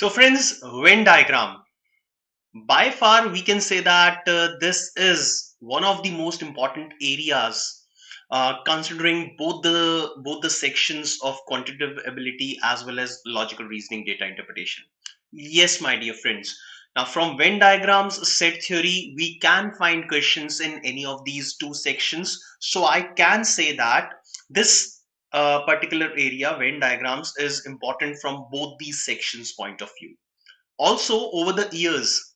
So friends, Venn diagram. By far, we can say that this is one of the most important areas, considering both the sections of quantitative ability as well as logical reasoning data interpretation. Yes, my dear friends. Now, from Venn diagrams, set theory, we can find questions in any of these two sections. So I can say that this particular area, Venn diagrams, is important from both these sections' point of view. Also, over the years,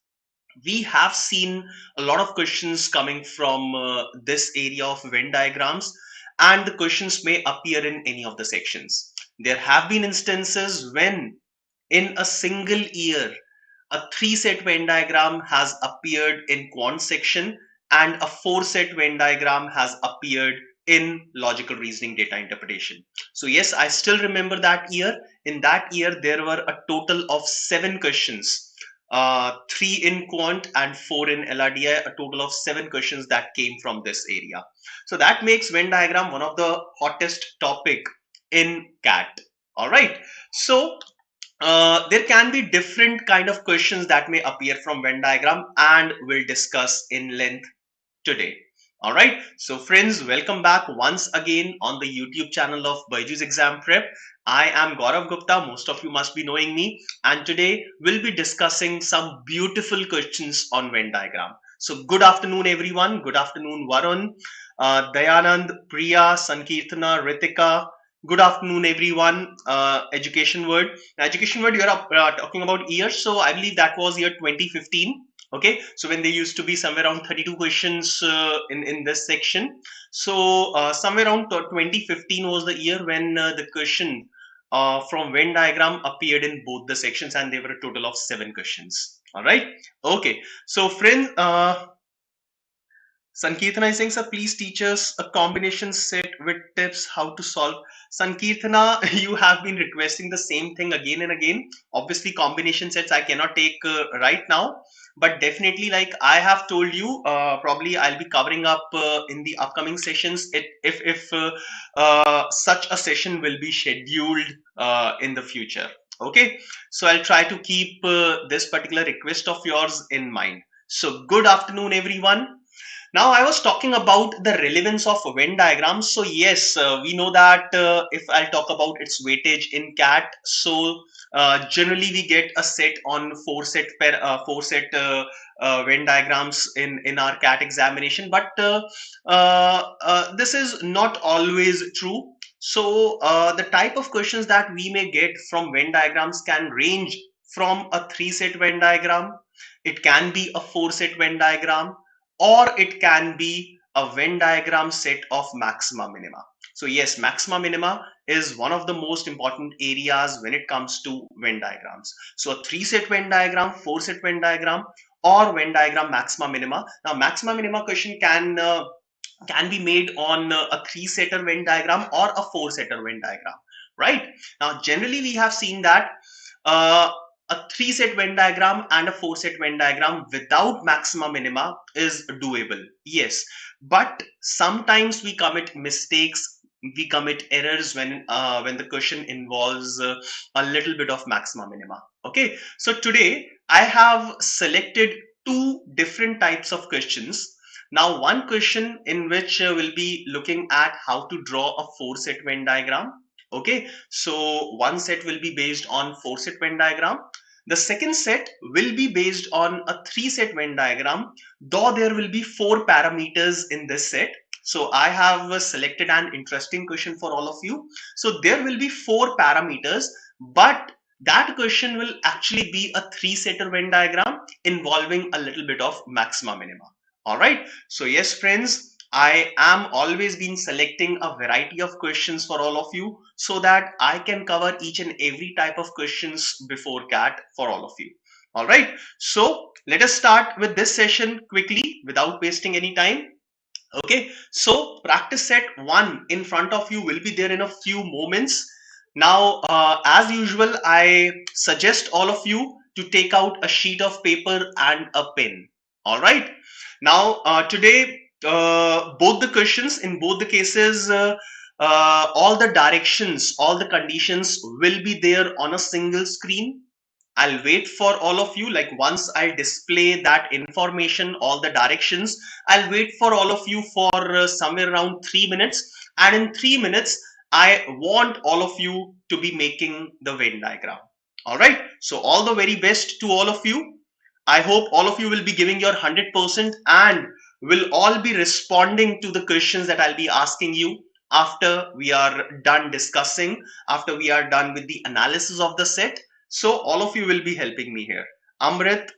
we have seen a lot of questions coming from this area of Venn diagrams, and the questions may appear in any of the sections. There have been instances when, in a single year, a three set Venn diagram has appeared in quant section, and a four set Venn diagram has appeared in logical reasoning data interpretation. So, yes, I still remember that year. In that year, there were a total of 7 questions, three in quant and four in LRDI, a total of 7 questions that came from this area. So that makes Venn diagram one of the hottest topic in CAT. All right. So there can be different kind of questions that may appear from Venn diagram, and we'll discuss in length today. All right. So friends, welcome back once again on the YouTube channel of BYJU'S Exam Prep. I am Gaurav Gupta. Most of you must be knowing me. And today we'll be discussing some beautiful questions on Venn diagram. So good afternoon, everyone. Good afternoon, Varun, Dayanand, Priya, Sankirtana, Ritika. Good afternoon, everyone. Education word. Education word, you're talking about years. So I believe that was year 2015. Okay, so when there used to be somewhere around 32 questions in this section. So somewhere around 2015 was the year when the question from Venn diagram appeared in both the sections, and there were a total of 7 questions. All right. Okay. So friends, Sankirtana is saying, sir, please teach us a combination set with tips how to solve. Sankirtana, you have been requesting the same thing again and again. Obviously, combination sets I cannot take right now, but definitely, like I have told you, probably I'll be covering up in the upcoming sessions. If such a session will be scheduled in the future. Okay, so I'll try to keep this particular request of yours in mind. So, good afternoon, everyone. Now, I was talking about the relevance of Venn diagrams. So yes, we know that if I'll talk about its weightage in CAT, so generally we get a set on four set Venn diagrams in our CAT examination, but this is not always true. So the type of questions that we may get from Venn diagrams can range from a 3 set Venn diagram. It can be a 4 set Venn diagram, or it can be a Venn diagram set of maxima minima. So yes, maxima minima is one of the most important areas when it comes to Venn diagrams. So a 3 set Venn diagram, 4 set Venn diagram, or Venn diagram maxima minima. Now maxima minima question can be made on a 3-setter Venn diagram or a 4-setter Venn diagram, right? Now generally we have seen that a 3 set Venn diagram and a 4 set Venn diagram without maxima minima is doable. Yes, but sometimes we commit mistakes, we commit errors when the question involves a little bit of maxima minima. Okay, so today I have selected 2 different types of questions. Now, one question in which we'll be looking at how to draw a 4-set Venn diagram. Okay, so one set will be based on 4-set Venn diagram. The second set will be based on a 3-set Venn diagram, though there will be 4 parameters in this set. So I have selected an interesting question for all of you. So there will be 4 parameters, but that question will actually be a 3-setter Venn diagram involving a little bit of maxima minima. All right. So yes, friends, I am always been selecting a variety of questions for all of you so that I can cover each and every type of questions before CAT for all of you. All right. So let us start with this session quickly without wasting any time. Okay. So practice set 1 in front of you will be there in a few moments. Now, as usual, I suggest all of you to take out a sheet of paper and a pen. All right. Now, today, both the questions in both the cases, all the directions, all the conditions will be there on a single screen. I'll wait for all of you. Like once I display that information, all the directions, I'll wait for all of you for somewhere around 3 minutes. And in 3 minutes, I want all of you to be making the Venn diagram. All right. So all the very best to all of you. I hope all of you will be giving your 100% and will all be responding to the questions that I'll be asking you after we are done discussing, after we are done with the analysis of the set. So all of you will be helping me here. Amrit,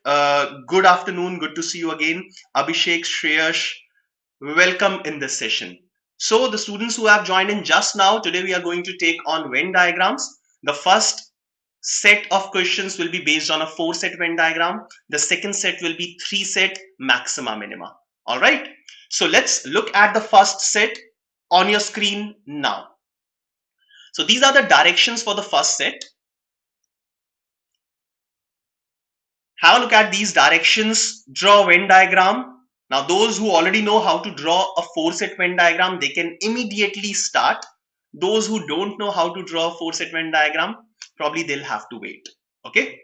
good afternoon. Good to see you again. Abhishek, Shreyash, welcome in this session. So the students who have joined in just now, today we are going to take on Venn diagrams. The first set of questions will be based on a 4-set Venn diagram. The second set will be 3-set maxima minima. All right. So let's look at the first set on your screen now. So these are the directions for the first set. Have a look at these directions, draw a Venn diagram. Now those who already know how to draw a 4-set Venn diagram, they can immediately start. Those who don't know how to draw a 4-set Venn diagram, probably they'll have to wait. Okay.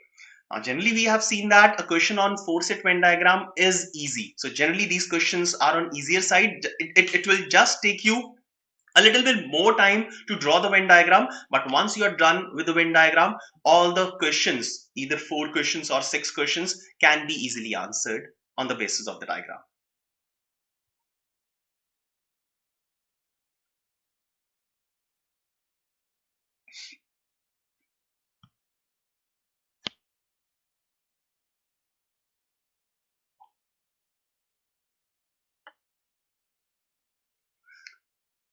Now generally we have seen that a question on 4-set Venn diagram is easy. So generally these questions are on easier side. It will just take you a little bit more time to draw the Venn diagram, but once you are done with the Venn diagram, all the questions, either 4 questions or 6 questions, can be easily answered on the basis of the diagram.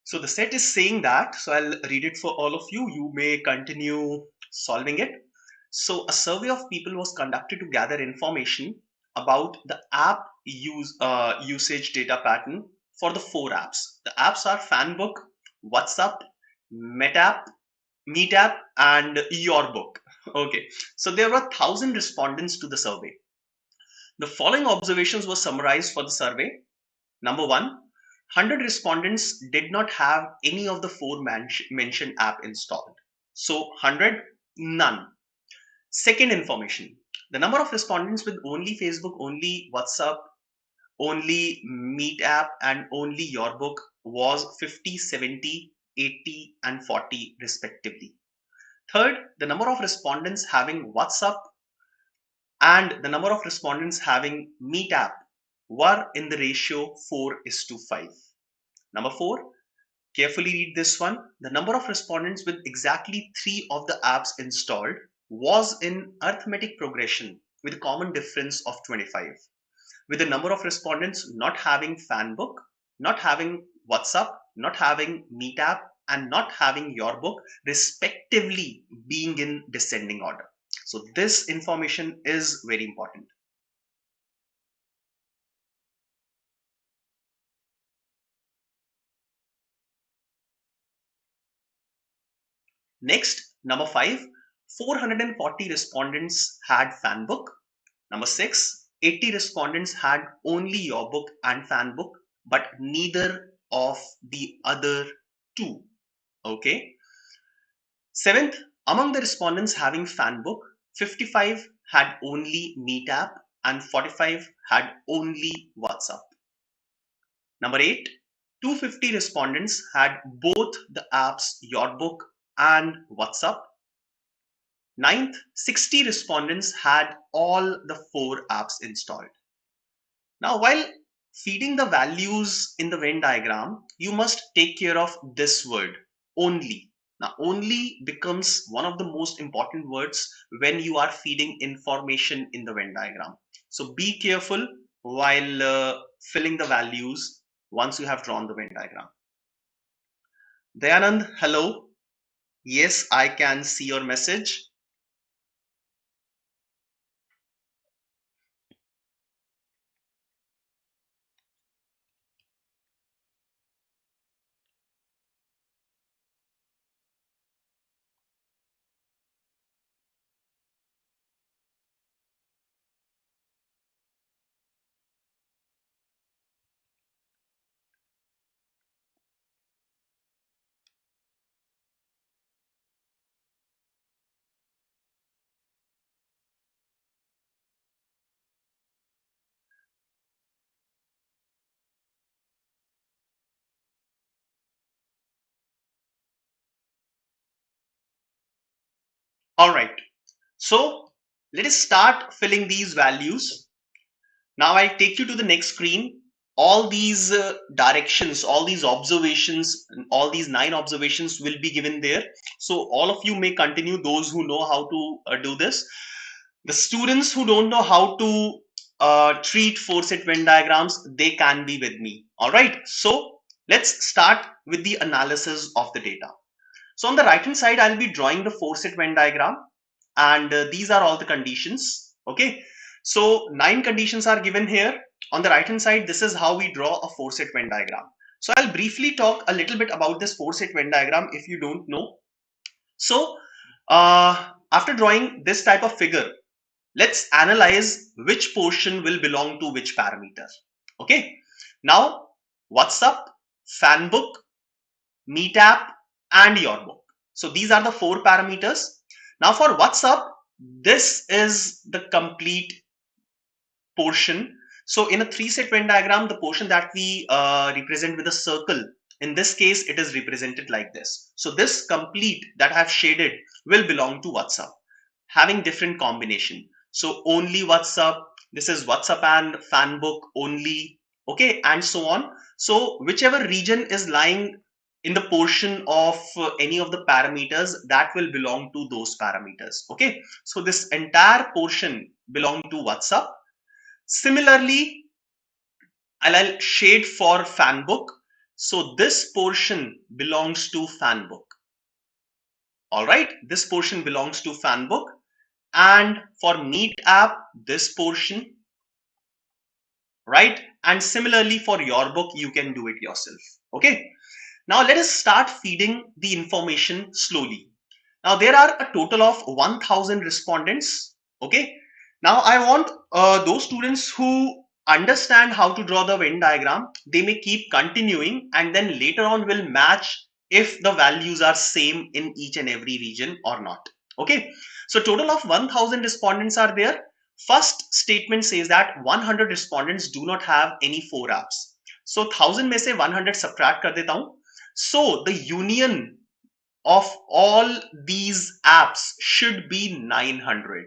So the set is saying that, so I'll read it for all of you. You may continue solving it. So a survey of people was conducted to gather information about the app usage data pattern for the 4 apps. The apps are Fanbook, WhatsApp, Metapp, Meetup, and Your Book. Okay, so there were 1,000 respondents to the survey. The following observations were summarized for the survey. Number 1, 100 respondents did not have any of the 4 mentioned app installed. So 100, none. Second information, the number of respondents with only Facebook, only WhatsApp, only Meet app, and only Your Book was 50, 70, 80, and 40 respectively. Third, the number of respondents having WhatsApp and the number of respondents having Meet app were in the ratio 4:5. Number 4, carefully read this one. The number of respondents with exactly 3 of the apps installed was in arithmetic progression with a common difference of 25, with the number of respondents not having Fanbook, not having WhatsApp, not having Meet app, and not having Your Book respectively being in descending order. So this information is very important. Next, number 5, 440 respondents had Fanbook. Number 6, 80 respondents had only Your Book and Fanbook, but neither of the other 2. Okay. 7th, among the respondents having Fanbook, 55 had only Meet app and 45 had only WhatsApp. Number 8, 250 respondents had both the apps Your Book and WhatsApp. 9th, 60 respondents had all the 4 apps installed. Now, while feeding the values in the Venn diagram, you must take care of this word, only. Now, only becomes one of the most important words when you are feeding information in the Venn diagram. So be careful while filling the values once you have drawn the Venn diagram. Dayanand, hello. Yes, I can see your message. All right. So let us start filling these values. Now I'll take you to the next screen. All these directions, all these observations, all these 9 observations will be given there. So all of you may continue, those who know how to do this. The students who don't know how to treat 4-set Venn diagrams, they can be with me. All right. So let's start with the analysis of the data. So on the right hand side, I'll be drawing the 4-set Venn diagram, and these are all the conditions. Okay. So 9 conditions are given here. On the right hand side, this is how we draw a 4-set Venn diagram. So I'll briefly talk a little bit about this 4-set Venn diagram if you don't know. So after drawing this type of figure, let's analyze which portion will belong to which parameter. Okay. Now, WhatsApp, Fanbook, Meet app, and your book. So these are the 4 parameters. Now for WhatsApp, this is the complete portion. So in a 3-set Venn diagram, the portion that we represent with a circle, in this case, it is represented like this. So this complete that I have shaded will belong to WhatsApp, having different combination. So only WhatsApp, this is WhatsApp and Fanbook only, okay, and so on. So whichever region is lying in the portion of any of the parameters, that will belong to those parameters. Okay, so this entire portion belong to WhatsApp. Similarly, I'll shade for Fanbook. So this portion belongs to Fanbook. All right, this portion belongs to Fanbook. And for Meet app, this portion, right? And similarly for your book, you can do it yourself. Okay. Now let us start feeding the information slowly. Now there are a total of 1000 respondents. Okay. Now I want those students who understand how to draw the Venn diagram, they may keep continuing and then later on will match if the values are same in each and every region or not. Okay. So total of 1000 respondents are there. First statement says that 100 respondents do not have any 4 apps. So 1000 में से 100 subtract कर देता हूँ. So the union of all these apps should be 900.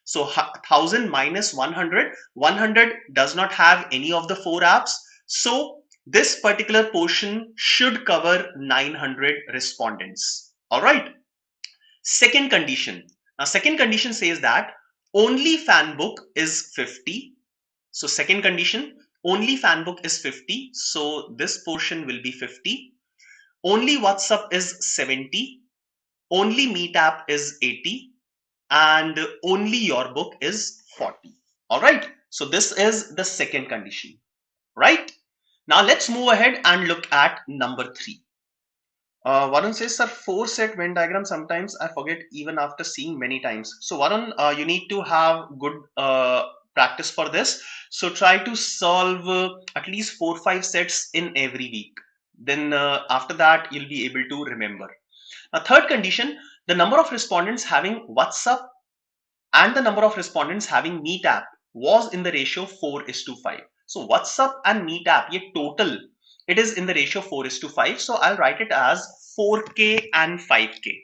So 1000 minus 100, 100 does not have any of the 4 apps. So this particular portion should cover 900 respondents. All right. Second condition. Now second condition says that only Fanbook is 50. So second condition, only Fanbook is 50. So this portion will be 50. Only WhatsApp is 70. Only Meet app is 80. And only your book is 40. All right. So this is the second condition, right? Now let's move ahead and look at number 3. Varun says, sir, 4-set Venn diagram, sometimes I forget even after seeing many times. So Varun, you need to have good practice for this. So try to solve at least 4-5 sets in every week. Then after that, you'll be able to remember. Now, third condition, the number of respondents having WhatsApp and the number of respondents having Meet app was in the ratio 4:5. So WhatsApp and Meet app, ye total, it is in the ratio 4:5. So I'll write it as 4K and 5K.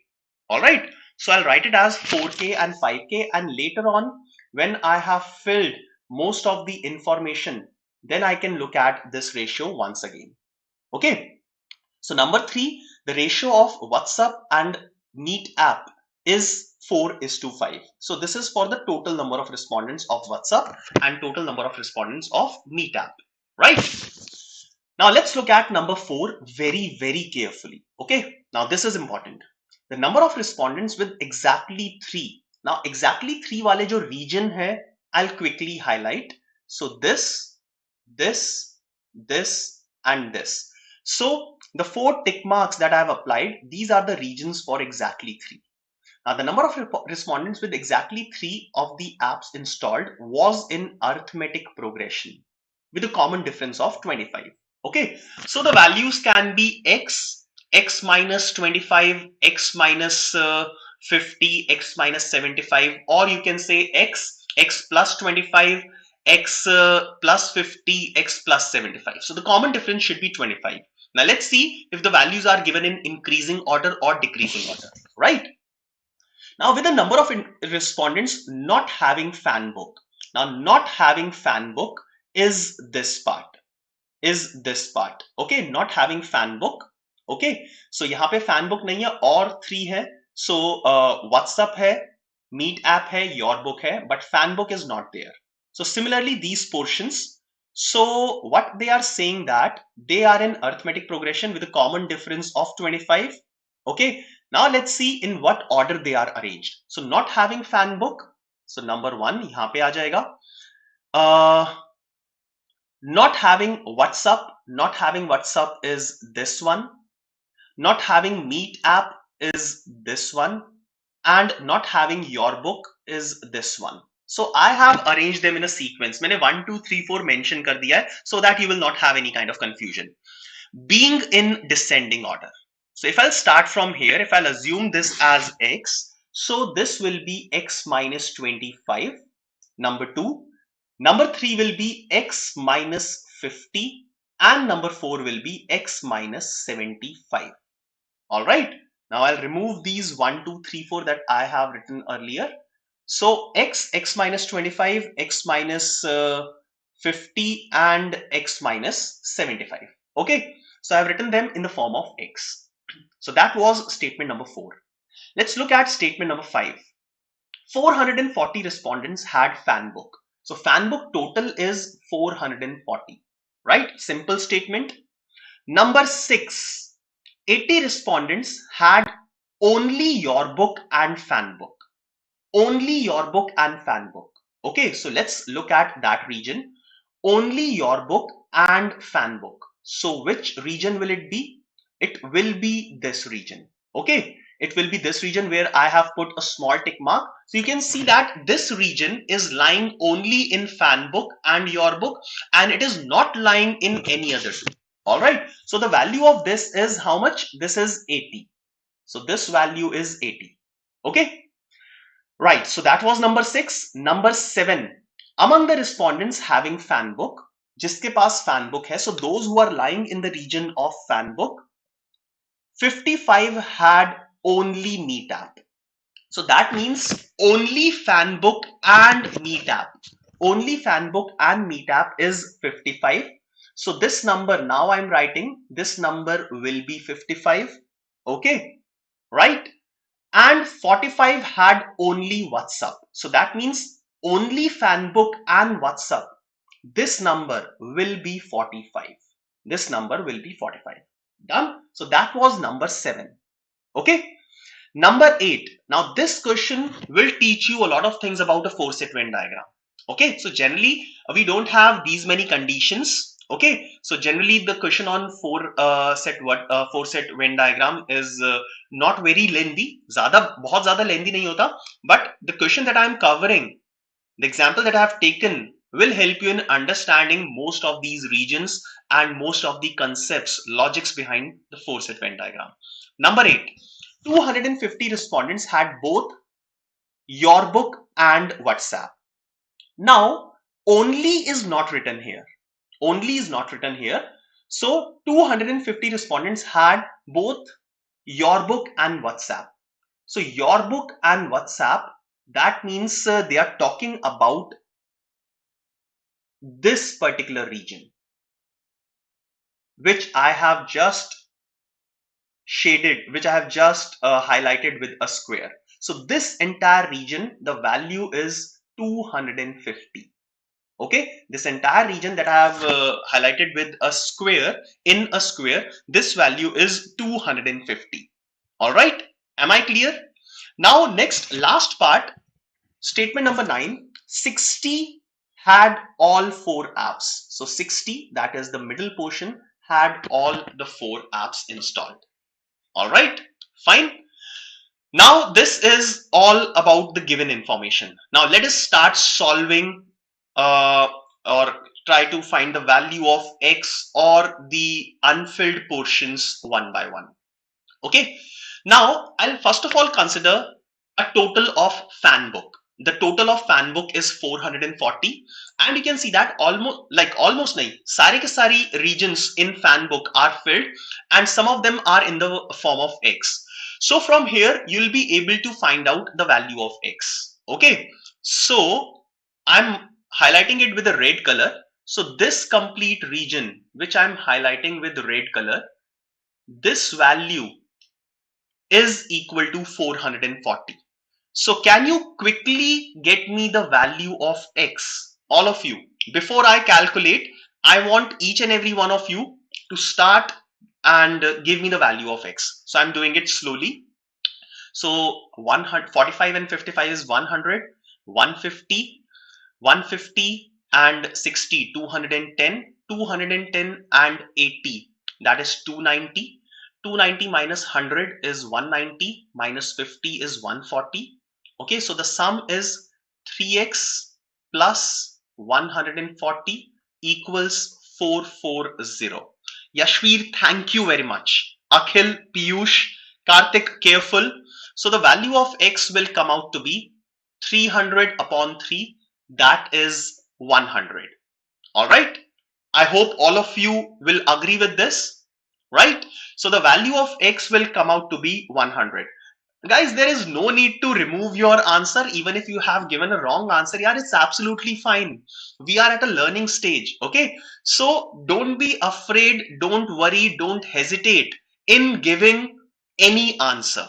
All right. So I'll write it as 4K and 5K. And later on, when I have filled most of the information, then I can look at this ratio once again. Okay. So number 3, the ratio of WhatsApp and Meet app is 4:5. So this is for the total number of respondents of WhatsApp and total number of respondents of Meet app, right? Now let's look at number 4 very, very carefully. Okay. Now this is important. The number of respondents with exactly 3. Now exactly 3 wale jo region hai, I'll quickly highlight. So this, and this. So the 4 tick marks that I have applied, these are the regions for exactly 3. Now the number of respondents with exactly 3 of the apps installed was in arithmetic progression with a common difference of 25. Okay, so the values can be x minus 25, x minus 50, x minus 75, or you can say x plus 25, x plus 50, x plus 75. So the common difference should be 25. Now let's see if the values are given in increasing order or decreasing order, right? Now with the number of respondents not having fan book. Now not having fan book is this part. Okay, not having fan book. Okay, so यहाँ पे fan book नहीं है और 3 है. So WhatsApp है, Meet app है, Your book है, but fan book is not there. So similarly these portions. So what they are saying that they are in arithmetic progression with a common difference of 25. Okay, now let's see in what order they are arranged. So not having fan book. So number 1 यहाँ पे आ जाएगा. Not having WhatsApp is this one. Not having Meet app is this one, and not having Your book is this one. So I have arranged them in a sequence. मैंने 1 2 3 4 mention कर दिया है so that you will not have any kind of confusion. Being in descending order. So if I'll start from here, if I'll assume this as x, so this will be x minus 25, number 2. Number 3 will be x minus 50, and number 4 will be x minus 75. All right. Now I'll remove these 1, 2, 3, 4 that I have written earlier. So x minus 25, x minus 50, and x minus 75. Okay. So I've written them in the form of x. So that was statement number 4. Let's look at statement number 5. 440 respondents had fan book. So fan book total is 440, right? Simple statement. Number 6, 80 respondents had only Your book and fan book. Only Your book and fan book. Okay, so let's look at that region. Only Your book and fan book. So which region will it be? It will be this region. Okay. It will be this region where I have put a small tick mark. So you can see that this region is lying only in fan book and Your book, and it is not lying in any other two. All right. So the value of this is how much? This is 80. So this value is 80. Okay. Right. So that was number 6. Number 7. Among the respondents having fan book, जिसके पास fan book है, so those who are lying in the region of fan book, 55 had only Meet app. So that means only fan book and Meet app. Only fan book and Meet app is 55. So this number, now I'm writing, this number will be 55. Okay, right? And 45 had only WhatsApp. So that means only fan book and WhatsApp. This number will be 45. This number will be 45. Done. So that was number 7. Okay. Number 8. Now this question will teach you a lot of things about a 4-set Venn diagram. Okay. So generally we don't have these many conditions. Okay. So generally the question on 4-set Venn diagram is not very lengthy. बहुत ज़्यादा lengthy नहीं होता. But the question that I am covering, the example that I have taken, will help you in understanding most of these regions and most of the concepts, logics behind the 4-set Venn diagram. Number 8, 250 respondents had both Your book and WhatsApp. Now, only is not written here. Only is not written here. So 250 respondents had both Your book and WhatsApp. So Your book and WhatsApp, that means they are talking about this particular region, which I have just shaded, which I have just highlighted with a square. So this entire region, the value is 250. Okay, this entire region that I have highlighted with a square, in a square, this value is 250. All right, am I clear? Now next, last part, statement number 9, 60 had all 4 apps. So 60, that is the middle portion, had all the 4 apps installed. All right, fine. Now this is all about the given information. Now let us start solving or try to find the value of x or the unfilled portions one by one. Okay, now I'll first of all consider a total of fan book. The total of fan book is 440, and you can see that almost nahi, sare ke sari regions in fan book are filled, and some of them are in the form of x. So from here, you'll be able to find out the value of x. Okay. So I'm highlighting it with a red color. So this complete region, which I'm highlighting with red color, this value is equal to 440. So can you quickly get me the value of x? All of you. Before I calculate, I want each and every one of you to start and give me the value of x. So I'm doing it slowly. So 145 and 55 is 100, 150, 150 and 60, 210, 210 and 80, that is 290. 290 minus 100 is 190, minus 50 is 140. Okay, so the sum is 3x plus 140 equals 440. Yashveer, thank you very much. Akhil, Piyush, Karthik, careful. So the value of x will come out to be 300 upon 3, that is 100. All right. I hope all of you will agree with this, right? So the value of x will come out to be 100. Guys, there is no need to remove your answer. Even if you have given a wrong answer, yeah, it's absolutely fine. We are at a learning stage. Okay. So don't be afraid. Don't worry. Don't hesitate in giving any answer.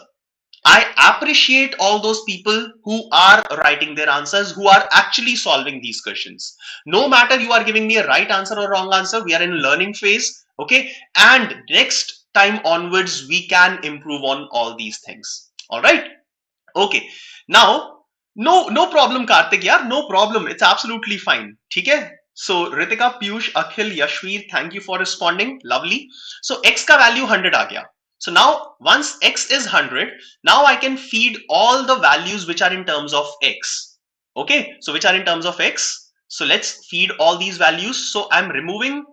I appreciate all those people who are writing their answers, who are actually solving these questions. No matter you are giving me a right answer or wrong answer, we are in learning phase. Okay. And next time onwards, we can improve on all these things. All right. Okay. Now, no problem, Karthik. Yeah, no problem. It's absolutely fine. Okay. So Ritika, Piyush, Akhil, Yashveer, thank you for responding. Lovely. So x ka value 100 aa gaya. So now once x is 100, now I can feed all the values which are in terms of x. Okay. So which are in terms of x. So let's feed all these values. So I'm removing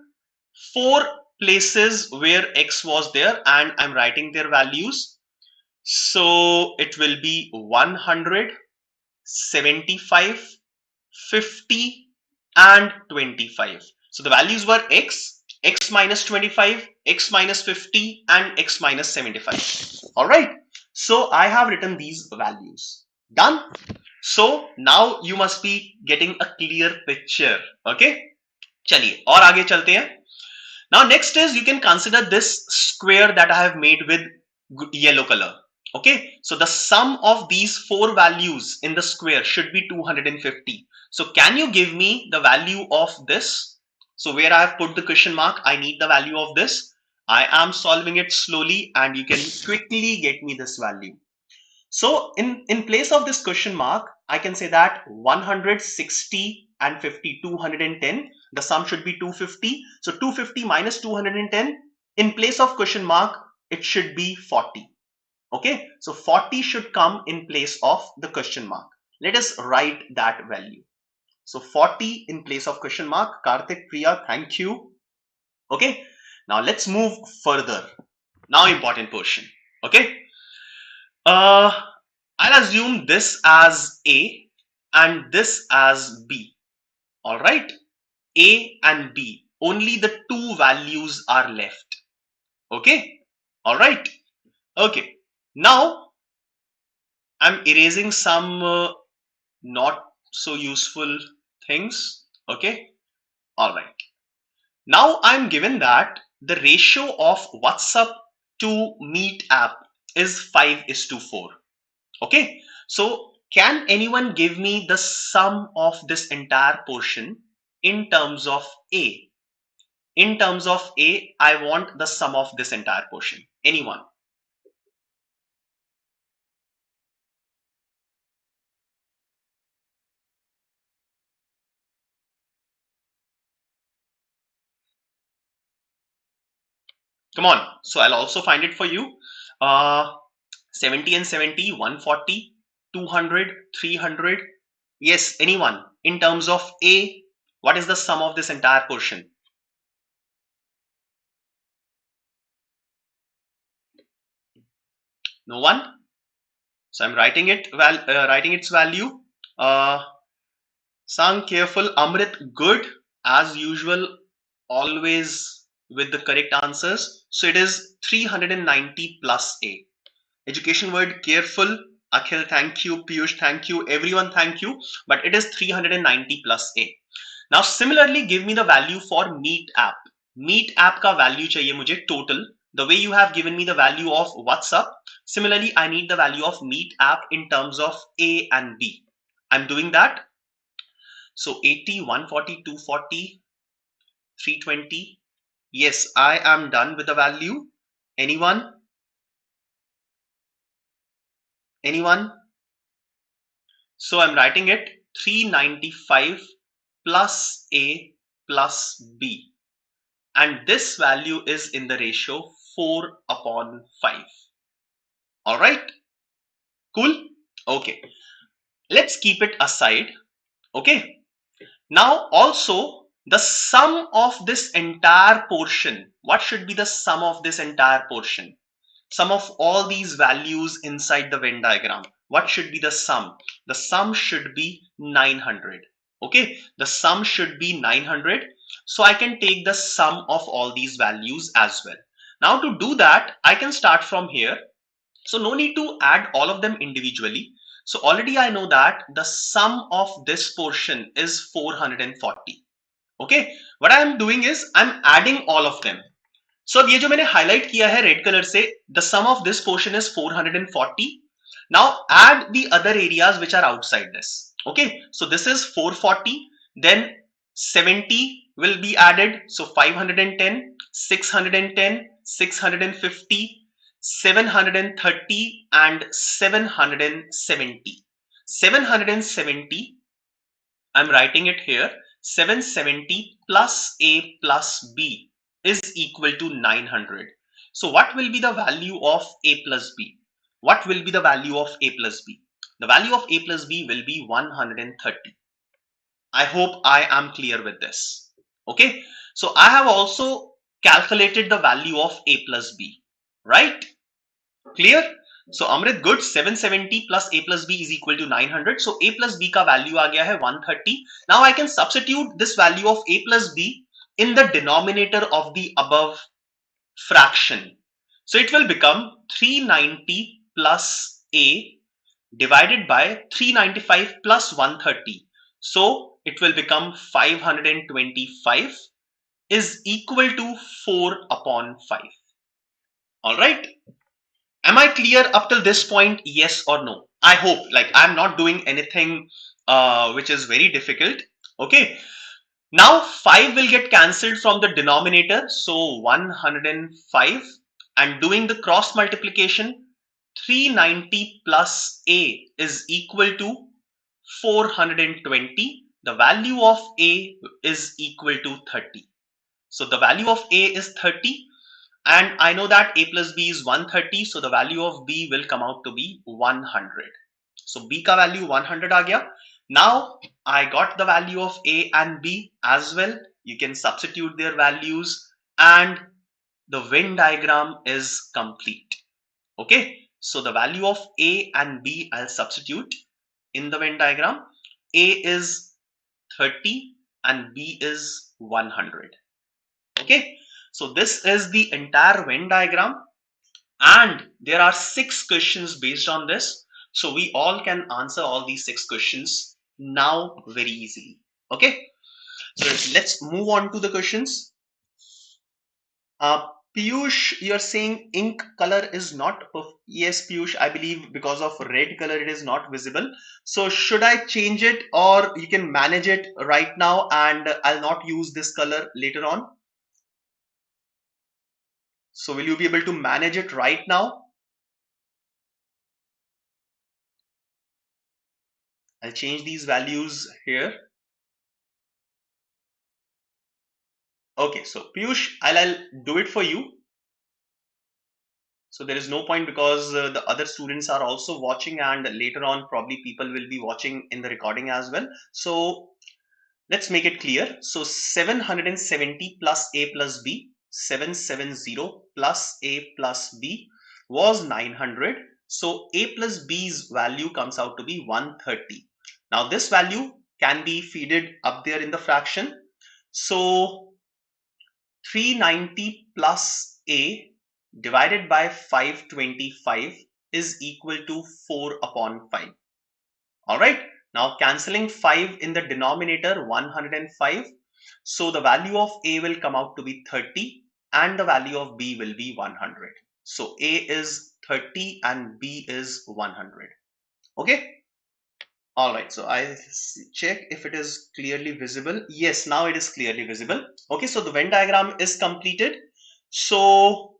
4 places where x was there and I'm writing their values. So it will be 100, 75, 50 and 25. So the values were x, x minus 25, x minus 50 and x minus 75. All right. So I have written these values. Done. So now you must be getting a clear picture. Okay. चलिए और आगे चलते हैं. Now next is you can consider this square that I have made with yellow color. Okay, so the sum of these 4 values in the square should be 250. So can you give me the value of this? So where I have put the question mark, I need the value of this. I am solving it slowly and you can quickly get me this value. So in place of this question mark, I can say that 160 and 50, 210, the sum should be 250. So 250 minus 210, in place of question mark, it should be 40. Okay, so 40 should come in place of the question mark. Let us write that value. So 40 in place of question mark. Karthik, Priya, thank you. Okay, now let's move further. Now important portion. Okay, I'll assume this as A and this as B. All right, A and B. Only the 2 values are left. Okay, all right. Okay. Now, I'm erasing some not so useful things. Okay. All right. Now I'm given that the ratio of WhatsApp to Meet app is 5:4. Okay. So can anyone give me the sum of this entire portion in terms of A? In terms of A, I want the sum of this entire portion. Anyone? Come on. So I'll also find it for you. 70 and 70, 140, 200, 300. Yes, anyone. In terms of A, what is the sum of this entire portion? No one? So I'm writing it, writing its value. Sang, careful. Amrit, good. As usual, always with the correct answers. So it is 390 plus A. Education word careful. Akhil, thank you. Piyush, thank you. Everyone, thank you. But it is 390 plus A. Now, similarly, give me the value for Meet app. Meet app का value चाहिए मुझे total. The way you have given me the value of WhatsApp, similarly, I need the value of Meet app in terms of A and B. I'm doing that. So 80, 140, 240, 320. Yes, I am done with the value. Anyone? Anyone? So I'm writing it 395 plus A plus B. And this value is in the ratio 4 upon 5. All right. Cool. Okay. Let's keep it aside. Okay. Now also the sum of this entire portion. What should be the sum of this entire portion? Sum of all these values inside the Venn diagram. What should be the sum? The sum should be 900. Okay, the sum should be 900. So I can take the sum of all these values as well. Now to do that, I can start from here. So no need to add all of them individually. So already I know that the sum of this portion is 440. Okay, what I am doing is I'm adding all of them. So अब ये जो मैंने highlight किया है red color से, the sum of this portion is 440. Now add the other areas which are outside this. Okay, so this is 440, then 70 will be added. So 510, 610, 650, 730 and 770. 770, I'm writing it here. 770 plus A plus B is equal to 900. So what will be the value of A plus B? What will be the value of A plus B? The value of A plus B will be 130. I hope I am clear with this. Okay. So I have also calculated the value of A plus B, right? Clear? So Amrit, good. 770 plus A plus B is equal to 900. So A plus B का value आ गया है 130. Now I can substitute this value of A plus B in the denominator of the above fraction. So it will become 390 plus A divided by 395 plus 130. So it will become 525 is equal to 4 upon 5. All right. Am I clear up till this point? Yes or no? I hope, like, I'm not doing anything which is very difficult. Okay. Now 5 will get cancelled from the denominator. So 105, and doing the cross multiplication, 390 plus A is equal to 420. The value of A is equal to 30. So the value of A is 30. And I know that A plus B is 130. So the value of B will come out to be 100. So B ka value 100 aa gaya. Now I got the value of A and B as well. You can substitute their values and the Venn diagram is complete. Okay. So the value of A and B I'll substitute in the Venn diagram. A is 30 and B is 100. Okay. So this is the entire Venn diagram, and there are 6 questions based on this. So we all can answer all these 6 questions now very easily. Okay. So let's move on to the questions. Piyush, you're saying ink color is not, yes Piyush, I believe because of red color it is not visible. So should I change it, or you can manage it right now and I'll not use this color later on? So will you be able to manage it right now? I'll change these values here. Okay, so Piyush, I'll do it for you. So there is no point, because the other students are also watching, and later on probably people will be watching in the recording as well. So let's make it clear. So 770 plus A plus B, 770 plus A plus B was 900. So A plus B's value comes out to be 130. Now this value can be feeded up there in the fraction. So 390 plus A divided by 525 is equal to 4 upon 5. All right. Now cancelling 5 in the denominator, 105. So the value of A will come out to be 30 and the value of B will be 100. So A is 30 and B is 100. Okay. All right. So I check if it is clearly visible. Yes, now it is clearly visible. Okay. So the Venn diagram is completed. So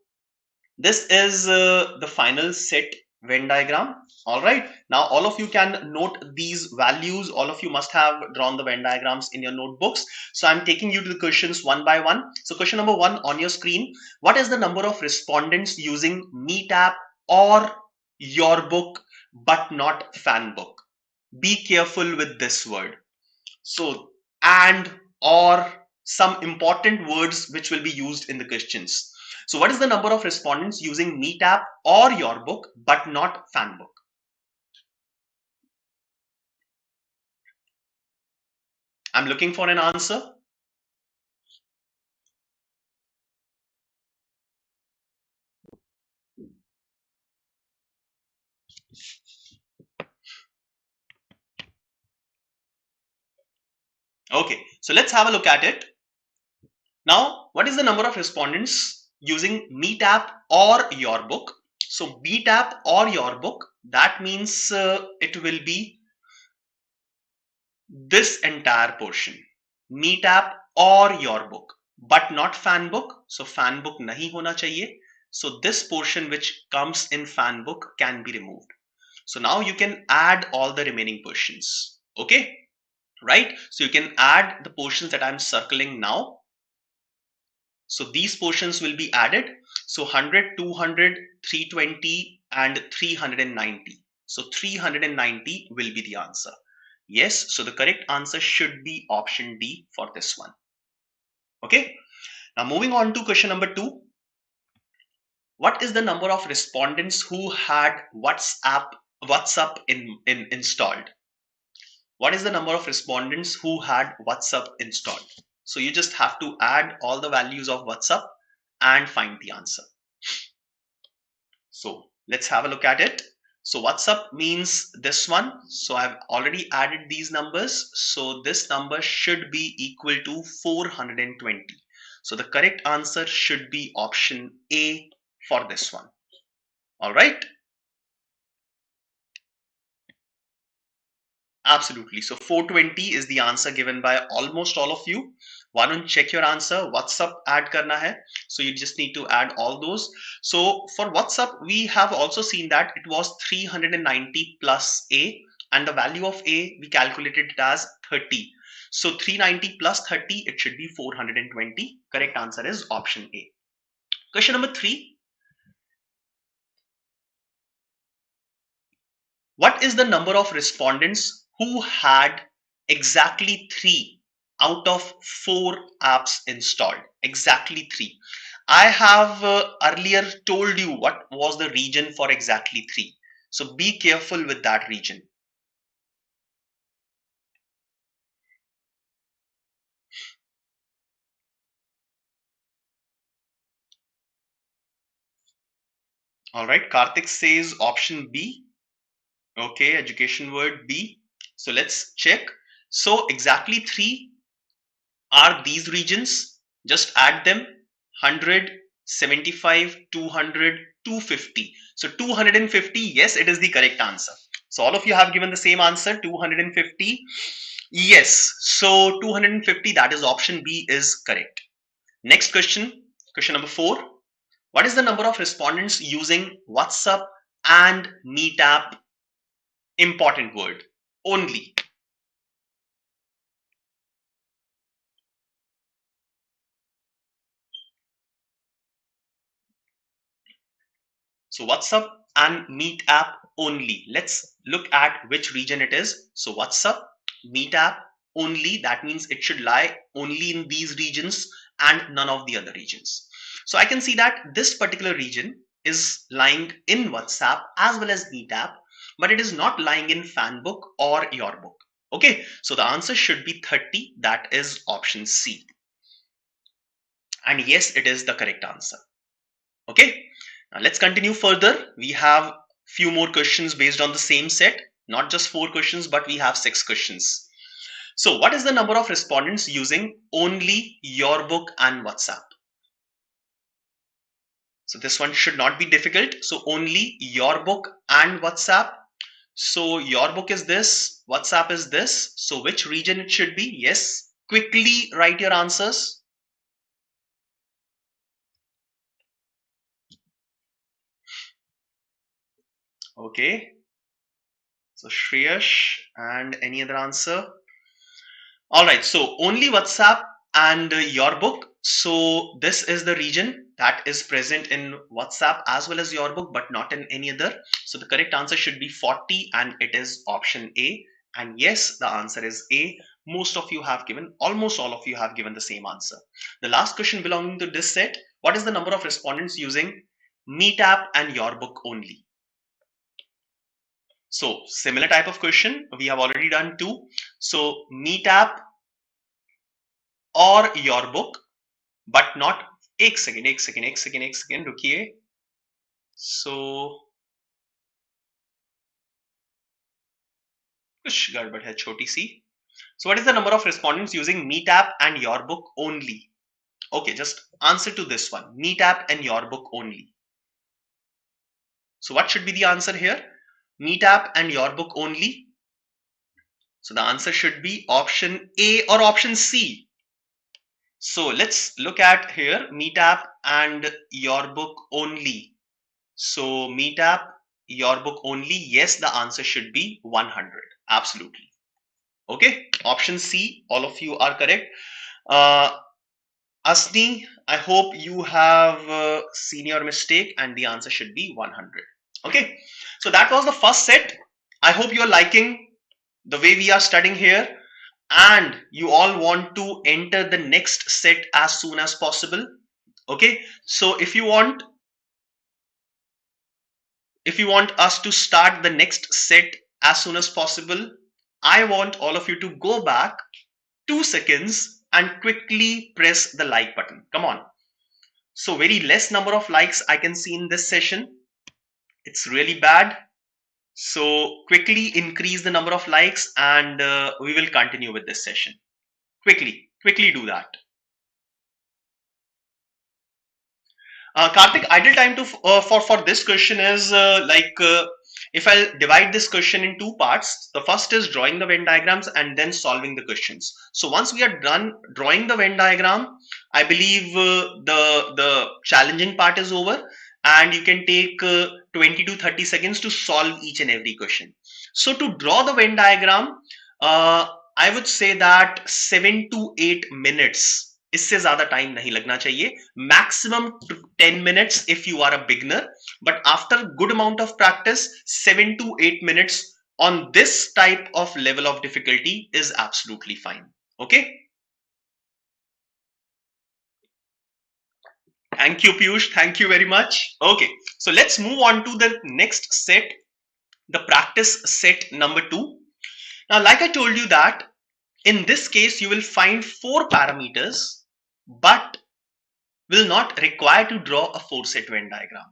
this is the final set Venn diagram. All right. Now all of you can note these values. All of you must have drawn the Venn diagrams in your notebooks. So I'm taking you to the questions one by one. So question number 1 on your screen. What is the number of respondents using Meet app or your book but not fan book? Be careful with this word. So and or some important words which will be used in the questions. So what is the number of respondents using Meet app or your book but not fan book? I'm looking for an answer. Okay, so let's have a look at it. Now, what is the number of respondents using Meet app or your book? So Meet app or your book, that means it will be this entire portion. Meet app or your book, but not fan book. So fan book nahi hona chahiye. So this portion which comes in fan book can be removed. So now you can add all the remaining portions. Okay, right? So you can add the portions that I'm circling now. So these portions will be added. So 100, 200, 320 and 390. So 390 will be the answer. Yes, so the correct answer should be option D for this one. Okay, now moving on to question number 2. What is the number of respondents who had WhatsApp installed? What is the number of respondents who had WhatsApp installed? So you just have to add all the values of WhatsApp and find the answer. So let's have a look at it. So WhatsApp means this one. So I've already added these numbers. So this number should be equal to 420. So the correct answer should be option A for this one. All right. Absolutely. So 420 is the answer given by almost all of you. Varun, check your answer. WhatsApp add karna hai. So you just need to add all those. So for WhatsApp, we have also seen that it was 390 plus A, and the value of A we calculated it as 30. So 390 plus 30, it should be 420. Correct answer is option A. Question number 3. What is the number of respondents who had exactly 3 out of 4 apps installed? Exactly 3. I have earlier told you what was the region for exactly 3. So be careful with that region. All right, Karthik says option B. Okay, education word B. So let's check. So exactly 3 are these regions. Just add them: 100, 75, 200, 250. So 250, yes, it is the correct answer. So all of you have given the same answer, 250. Yes, so 250, that is option B is correct. Next question, question number 4. What is the number of respondents using WhatsApp and Meet app? Important word, only. So WhatsApp and Meet app only. Let's look at which region it is. So WhatsApp, Meet app only, that means it should lie only in these regions and none of the other regions. So I can see that this particular region is lying in WhatsApp as well as Meet app, but it is not lying in Fanbook or Your Book. Okay, so the answer should be 30. That is option C. And yes, it is the correct answer. Okay, now let's continue further. We have few more questions based on the same set. Not just 4 questions, but we have 6 questions. So what is the number of respondents using only your book and WhatsApp? So this one should not be difficult. So only your book and WhatsApp. So your book is this, WhatsApp is this. So which region it should be? Yes. Quickly write your answers. Okay. So Shreyash, and any other answer? All right. So only WhatsApp and your book. So this is the region that is present in WhatsApp as well as your book, but not in any other. So the correct answer should be 40, and it is option A. And yes, the answer is A. Most of you have given, almost all of you have given the same answer. The last question belonging to this set: what is the number of respondents using Meet app and your book only? So similar type of question, we have already done 2. So Meet app or your book, but not. एक second रुकिए. So कुछ गड़बड़ है छोटी सी. So what is the number of respondents using Meet app and your book only? Okay, just answer to this one. Meet app and your book only. So what should be the answer here? Meet app and your book only. So the answer should be option A or option C. So let's look at here, Meet app and your book only. So Meet app, your book only. Yes, the answer should be 100. Absolutely. Okay, option C, all of you are correct. Asni, I hope you have seen your mistake, and the answer should be 100. Okay, so that was the first set. I hope you are liking the way we are studying here, and you all want to enter the next set as soon as possible. Okay, so if you want us to start the next set as soon as possible, I want all of you to go back 2 seconds and quickly press the like button. Come on. So very less number of likes I can see in this session. It's really bad. So quickly increase the number of likes, and we will continue with this session. Quickly do that. Karthik, ideal time to for this question is if I'll divide this question in 2 parts. The first is drawing the Venn diagrams and then solving the questions. So once we are done drawing the Venn diagram, I believe the challenging part is over, and you can take 20 to 30 seconds to solve each and every question. So to draw the Venn diagram, I would say that 7 to 8 minutes. इससे ज्यादा time नहीं लगना चाहिए. Maximum 10 minutes if you are a beginner, but after good amount of practice, 7 to 8 minutes on this type of level of difficulty is absolutely fine. Okay, thank you, Piyush, thank you very much. Okay, so let's move on to the next set, the practice set number 2. Now, like I told you that in this case you will find 4 parameters, but will not require to draw a 4-set Venn diagram.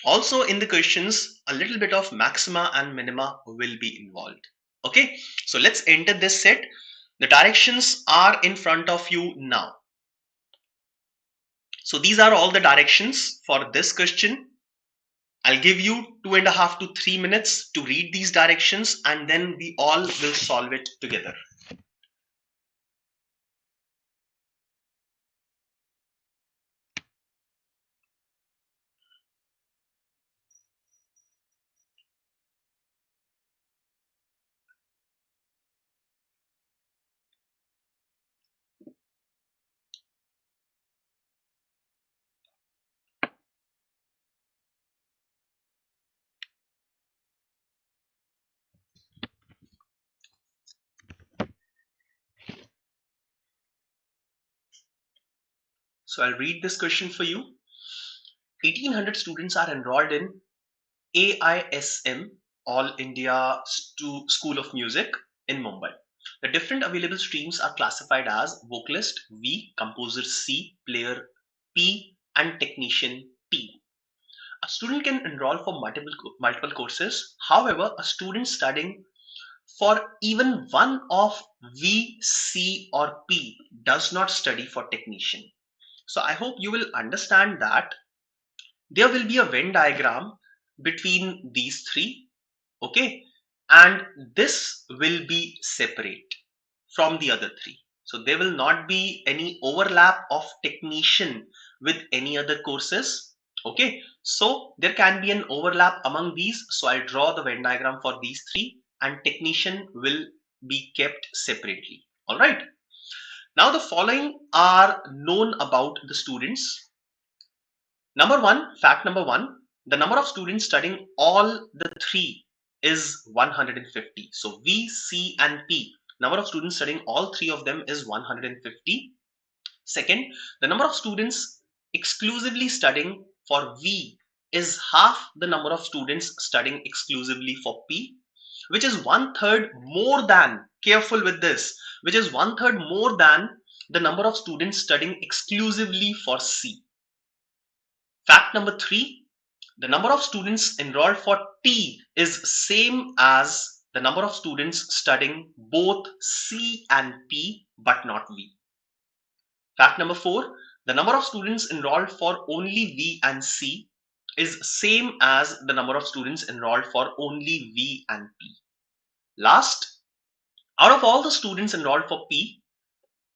Also in the questions, a little bit of maxima and minima will be involved. Okay, so let's enter this set. The directions are in front of you now. So these are all the directions for this question. I'll give you 2.5 to 3 minutes to read these directions, and then we all will solve it together. So I'll read this question for you. 1800 students are enrolled in AISM, All India School of Music in Mumbai. The different available streams are classified as vocalist V, composer C, player P, and technician T. A student can enroll for multiple courses. However, a student studying for even one of V, C, or P does not study for technician. So I hope you will understand that there will be a Venn diagram between these three, okay, and this will be separate from the other three. So there will not be any overlap of technician with any other courses. Okay, so there can be an overlap among these. So I'll draw the Venn diagram for these three, and technician will be kept separately. All right. Now the following are known about the students. Fact number one, the number of students studying all the three is 150. So V, C, and P, number of students studying all three of them is 150. Second, the number of students exclusively studying for V is half the number of students studying exclusively for P, which is one third more than, careful with this, which is one third more than the number of students studying exclusively for C. Fact number three, the number of students enrolled for T is same as the number of students studying both C and P but not V. Fact number four, the number of students enrolled for only V and C is same as the number of students enrolled for only V and P. Last, out of all the students enrolled for P,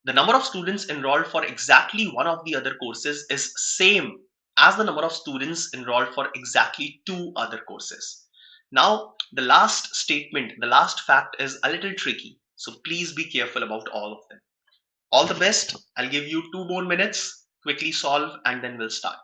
the number of students enrolled for exactly one of the other courses is same as the number of students enrolled for exactly two other courses. Now, the last statement, the last fact is a little tricky. So please be careful about all of them. All the best. I'll give you 2 more minutes, quickly solve, and then we'll start.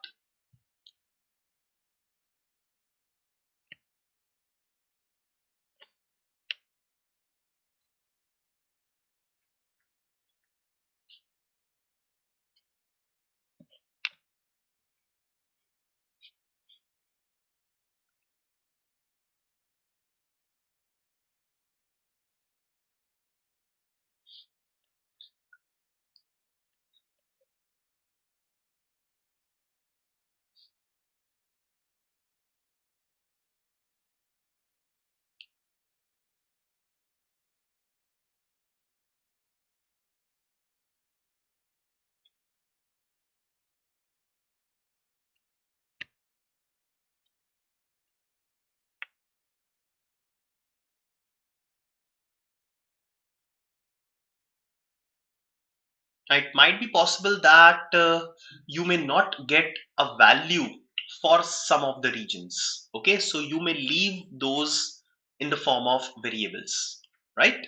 It might be possible that you may not get a value for some of the regions. Okay, so you may leave those in the form of variables, right?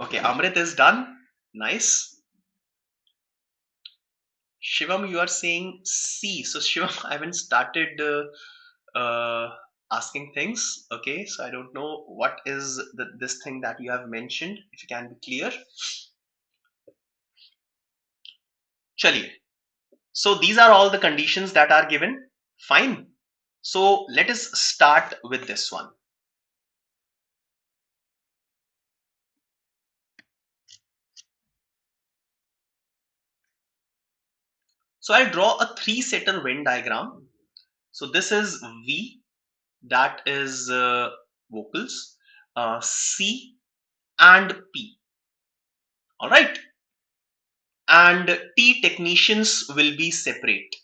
Okay, Amrit is done. Nice. Shivam, you are saying C. So Shivam, I haven't started asking things. Okay, so I don't know what is this thing that you have mentioned. If you can be clear. Chaliye. So these are all the conditions that are given. Fine. So let us start with this one. So I'll draw a three-setter Venn diagram. So this is V, that is vocals, C and P. All right. And T technicians will be separate.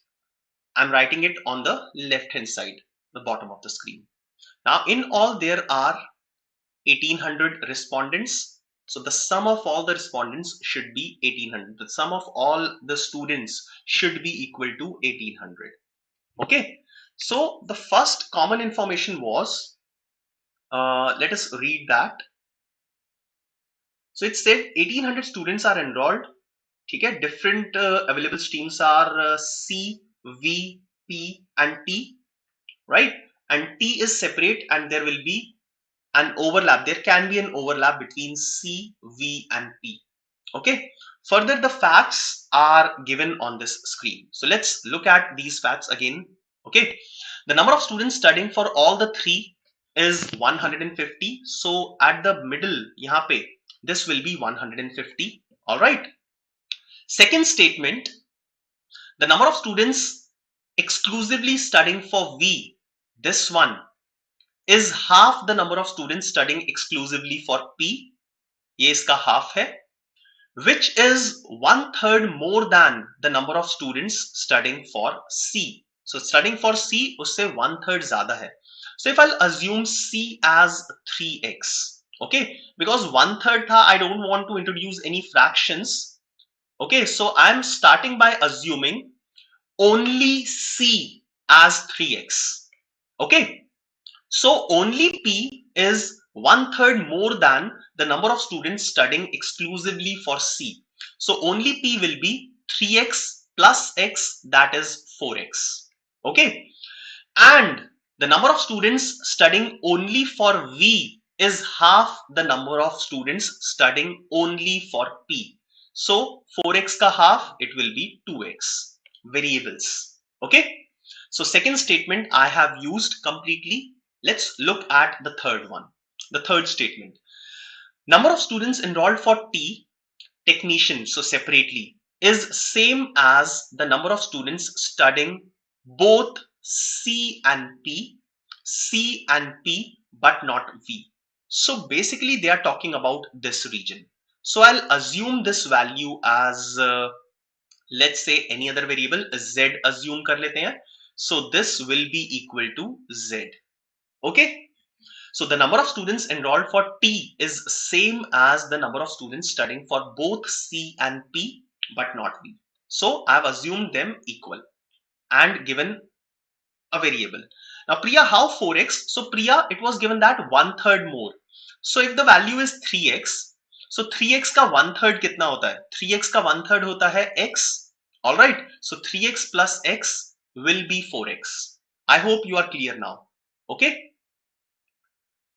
I'm writing it on the left hand side, the bottom of the screen. Now in all there are 1800 respondents. So the sum of all the respondents should be 1800. The sum of all the students should be equal to 1800. Okay. So the first common information was, let us read that. So it said 1800 students are enrolled. Okay. Different available streams are C, V, P and T, right? And T is separate and there will be an overlap. There can be an overlap between C, V and P. Okay. Further, the facts are given on this screen. So let's look at these facts again. Okay. The number of students studying for all the three is 150. So at the middle, yahan pe, this will be 150. All right. Second statement, the number of students exclusively studying for V, this one is half the number of students studying exclusively for P, ये इसका half है, which is 1/3 more than the number of students studying for C. So studying for C उससे 1/3 ज़्यादा है. So if I'll assume C as 3x, okay, because 1/3 था, I don't want to introduce any fractions. Okay, so I'm starting by assuming only C as 3x. Okay, so only P is 1/3 more than the number of students studying exclusively for C. So only P will be 3x plus x, that is 4x. Okay, and the number of students studying only for V is half the number of students studying only for P. So 4x ka half, it will be 2x. Variables. Okay, so second statement I have used completely. Let's look at the third one. The third statement. Number of students enrolled for T, technician, so separately, is same as the number of students studying both C and P, but not V. So basically they are talking about this region. So I'll assume this value as let's say any other variable, Z assume kar lete hain. So this will be equal to Z. Okay, so the number of students enrolled for T is same as the number of students studying for both C and P, but not V. So I've assumed them equal and given a variable. Now Priya, how 4x? So Priya, it was given that 1/3 more. So if the value is 3x, so 3x का 1/3 कितना होता है? 3x का 1/3 होता है x. All right. So 3x plus x will be 4x. I hope you are clear now. Okay.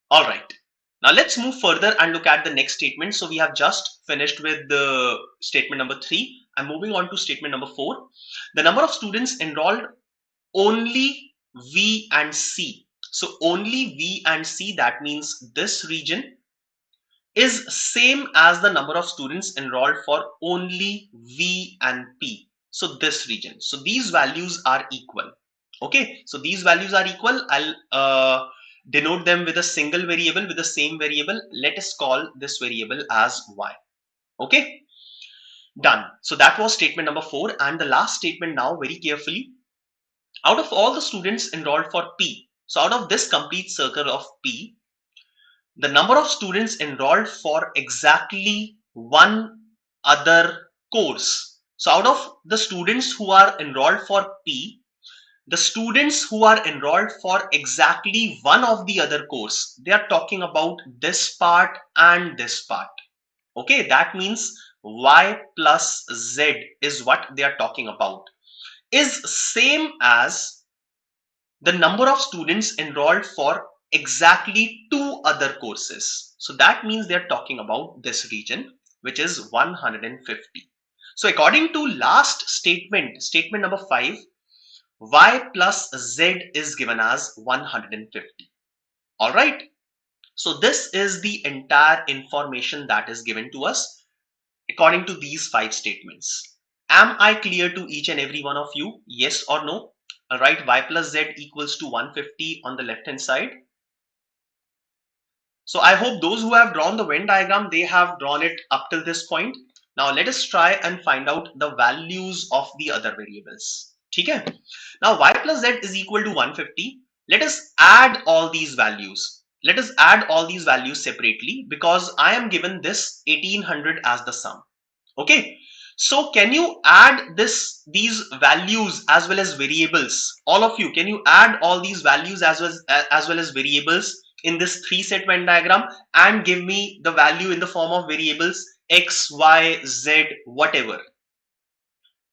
All right. Now let's move further and look at the next statement. So we have just finished with the statement number 3. I'm moving on to statement number 4. The number of students enrolled only V and C. So only V and C, that means this region, is same as the number of students enrolled for only V and P. So this region. So these values are equal. Okay. So these values are equal. I'll denote them with a single variable with the same variable. Let us call this variable as y. Okay, done. So that was statement number 4. And the last statement now, very carefully. Out of all the students enrolled for P, so out of this complete circle of P, the number of students enrolled for exactly one other course. So out of the students who are enrolled for P, the students who are enrolled for exactly one of the other course, they are talking about this part and this part. Okay, that means y plus z is what they are talking about, is same as the number of students enrolled for exactly 2 other courses. So that means they are talking about this region, which is 150. So according to last statement, statement number 5, y plus z is given as 150. All right. So this is the entire information that is given to us according to these 5 statements. Am I clear to each and every one of you? Yes or no? All right. Y plus z equals to 150 on the left hand side. So I hope those who have drawn the Venn diagram, they have drawn it up till this point. Now let us try and find out the values of the other variables. Okay. Now y plus z is equal to 150. Let us add all these values. Let us add all these values separately because I am given this 1800 as the sum. Okay. So can you add these values as well as variables? All of you, can you add all these values as well as variables in this 3-set Venn diagram and give me the value in the form of variables x, y, z, whatever.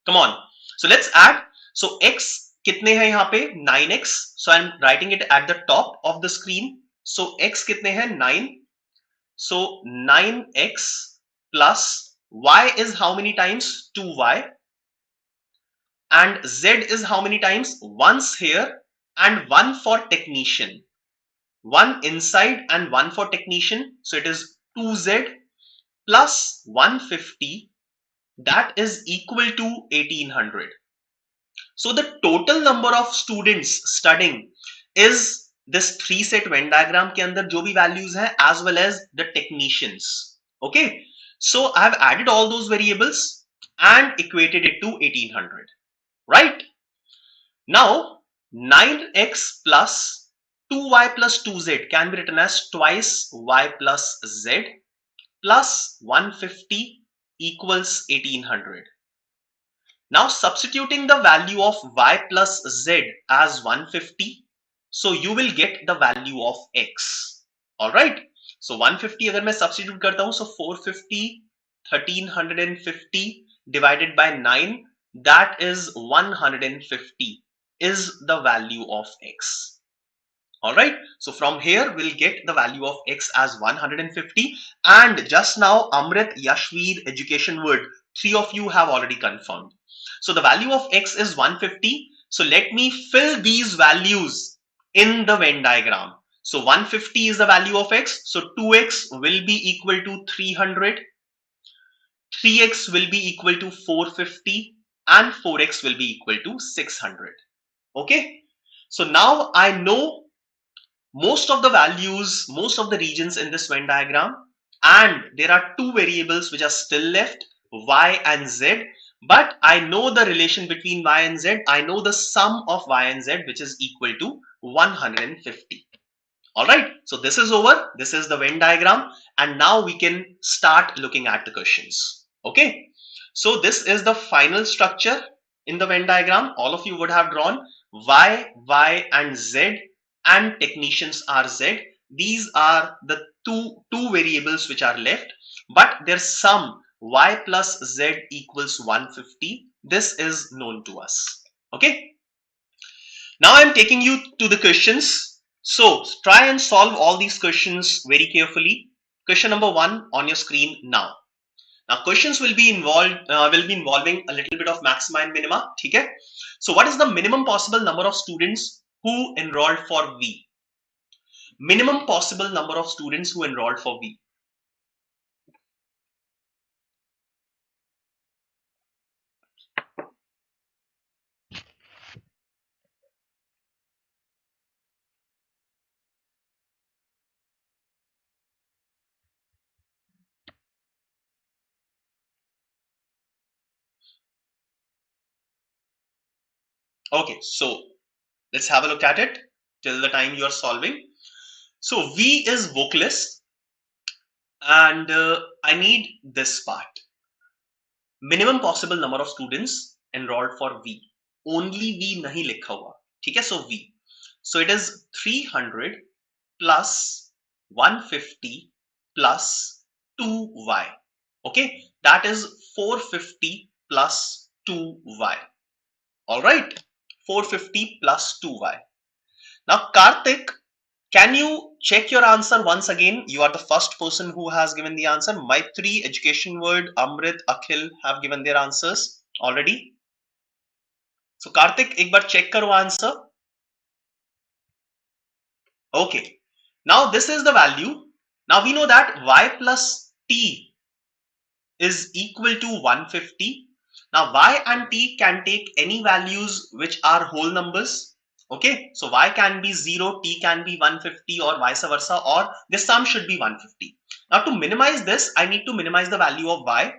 Come on. So let's add. So x kitne hai yahan pe? 9x. So I'm writing it at the top of the screen. So x kitne hai? 9. So 9x plus y is how many times? 2y. And z is how many times? Once here and 1 for technician. 1 inside and 1 for technician. So it is 2z plus 150. That is equal to 1800. So the total number of students studying is this 3 set Venn diagram के अंदर जो भी values हैं as well as the technicians. Okay. So I have added all those variables and equated it to 1800. Right. Now 9x plus 2y plus 2z can be written as twice y plus z plus 150 equals 1800. Now substituting the value of y plus z as 150, so you will get the value of x. Alright, so 150 अगर मैं substitute करता हूँ, so 450, 1350 divided by 9, that is 150 is the value of x. Alright, so from here we'll get the value of x as 150, and just now Amrit, Yashveer, Education Word, 3 of you have already confirmed. So the value of x is 150. So let me fill these values in the Venn diagram. So 150 is the value of x. So 2x will be equal to 300. 3x will be equal to 450 and 4x will be equal to 600. Okay. So now I know most of the values, most of the regions in this Venn diagram, and there are two variables which are still left, y and z. But I know the relation between y and z. I know the sum of y and z, which is equal to 150. All right. So this is over. This is the Venn diagram. And now we can start looking at the questions. Okay. So this is the final structure in the Venn diagram. All of you would have drawn y, and z, and technicians are z. These are the two variables which are left, but their sum y plus z equals 150. This is known to us. Okay. Now I'm taking you to the questions. So try and solve all these questions very carefully. Question number 1 on your screen now. Now questions will be involving a little bit of maxima and minima. Okay. So what is the minimum possible number of students who enrolled for V? Minimum possible number of students who enrolled for V. Okay, so let's have a look at it till the time you are solving. So V is vocalist, and I need this part. Minimum possible number of students enrolled for V. Only V नहीं लिखा हुआ. ठीक है, so V. So it is 300 plus 150 plus 2y. Okay, that is 450 plus 2y. All right, 450 plus 2y. Now, Karthik, can you check your answer once again? You are the first person who has given the answer. Maitri, Education Word, Amrit, Akhil have given their answers already. So, Karthik, एक बार check करो answer. Okay. Now, this is the value. Now, we know that y plus t is equal to 150. Now, y and t can take any values which are whole numbers. Okay, so y can be 0, t can be 150, or vice versa, or the sum should be 150. Now to minimize this, I need to minimize the value of y.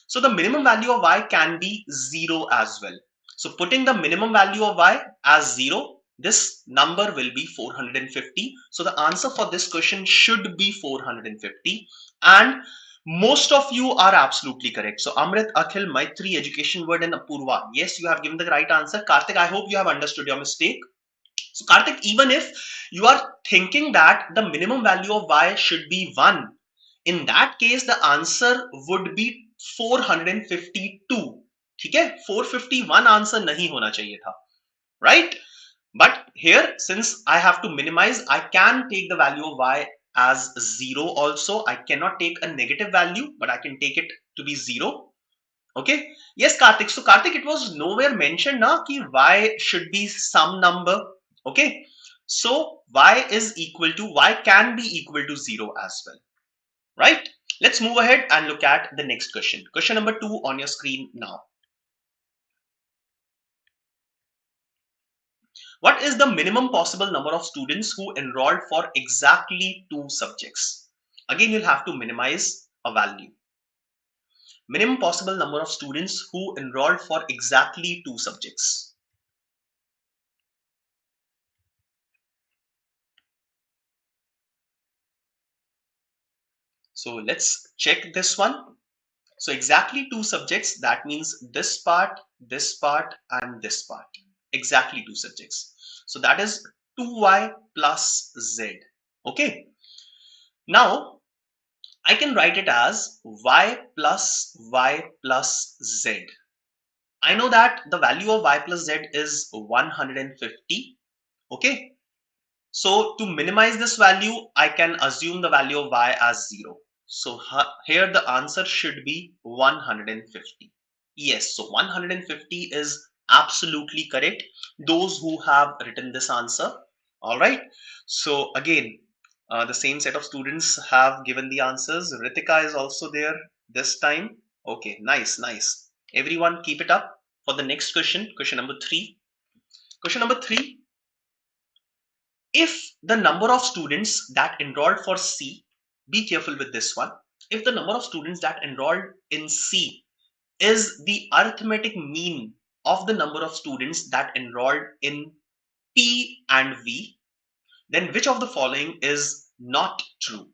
So the minimum value of y can be 0 as well. So putting the minimum value of y as 0, this number will be 450. So the answer for this question should be 450. And most of you are absolutely correct. So Amrit, Akhil, Maitri, Education Word, and Apurva, yes, you have given the right answer. Karthik, I hope you have understood your mistake. So Karthik, even if you are thinking that the minimum value of y should be 1, in that case the answer would be 452. ठीक है, 451 answer नहीं होना चाहिए था, right? But here, since I have to minimize, I can take the value of y as 0 also. I cannot take a negative value, but I can take it to be 0. Okay. Yes, Karthik. So Karthik, it was nowhere mentioned na ki y should be some number. Okay. So y can be equal to 0 as well. Right. Let's move ahead and look at the next question. Question number 2 on your screen now. What is the minimum possible number of students who enrolled for exactly 2 subjects? Again, you'll have to minimize a value. Minimum possible number of students who enrolled for exactly 2 subjects. So let's check this one. So exactly 2 subjects, that means this part, and this part. Exactly 2 subjects. So that is 2y plus z. Okay. Now I can write it as y plus z. I know that the value of y plus z is 150. Okay. So to minimize this value, I can assume the value of y as 0. So here the answer should be 150. Yes, so 150 is absolutely correct. Those who have written this answer. All right. So again, the same set of students have given the answers. Ritika is also there this time. Okay, nice, nice. Everyone keep it up for the next question. Question number 3. Question number 3. If the number of students that enrolled for C, be careful with this one. If the number of students that enrolled in C is the arithmetic mean of the number of students that enrolled in P and V, then which of the following is not true?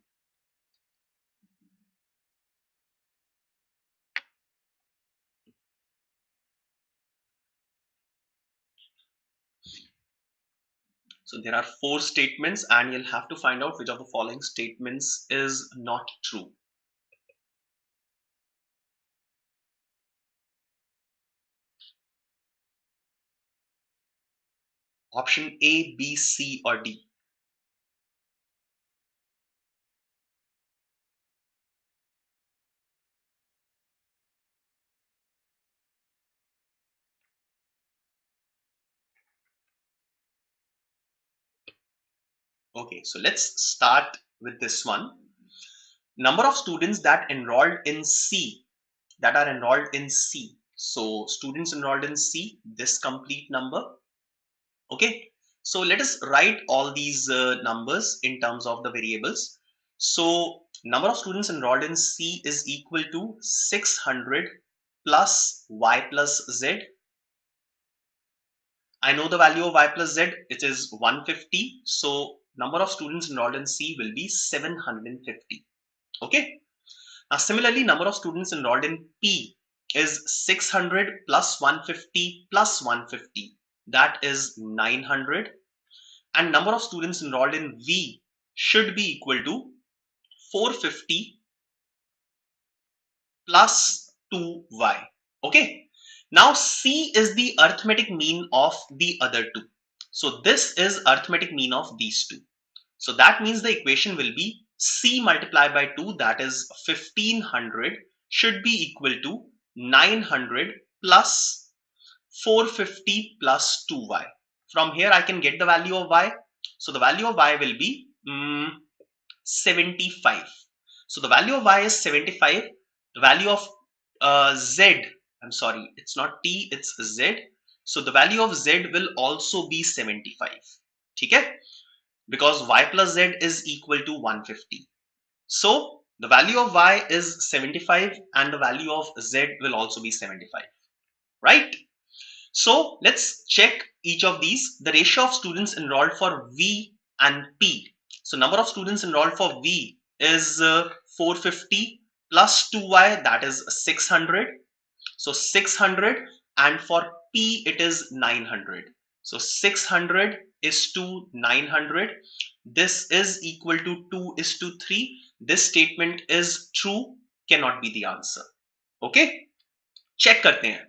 So there are 4 statements and you'll have to find out which of the following statements is not true. Option A, B, C or D. Okay, so let's start with this one. Number of students that enrolled in C, that are enrolled in C. So students enrolled in C, this complete number. Okay, so let us write all these numbers in terms of the variables. So number of students enrolled in C is equal to 600 plus y plus z. I know the value of y plus z, it is 150. So number of students enrolled in C will be 750. Okay. Now similarly, number of students enrolled in P is 600 plus 150 plus 150. That is 900. And number of students enrolled in V should be equal to 450 plus 2y. Okay. Now C is the arithmetic mean of the other two. So this is arithmetic mean of these two. So that means the equation will be C multiplied by 2, that is 1500, should be equal to 900 plus 450 plus 2y. From here I can get the value of y. So the value of y will be 75. So the value of y is 75. The value of z, I'm sorry, it's not t, it's z. So the value of z will also be 75. Okay? Because y plus z is equal to 150. So the value of y is 75 and the value of z will also be 75. Right? So let's check each of these. The ratio of students enrolled for V and P. So number of students enrolled for V is 450 plus 2y, that is 600. So 600, and for P it is 900. So 600 is to 900. This is equal to 2:3. This statement is true, cannot be the answer. Okay, check करते हैं.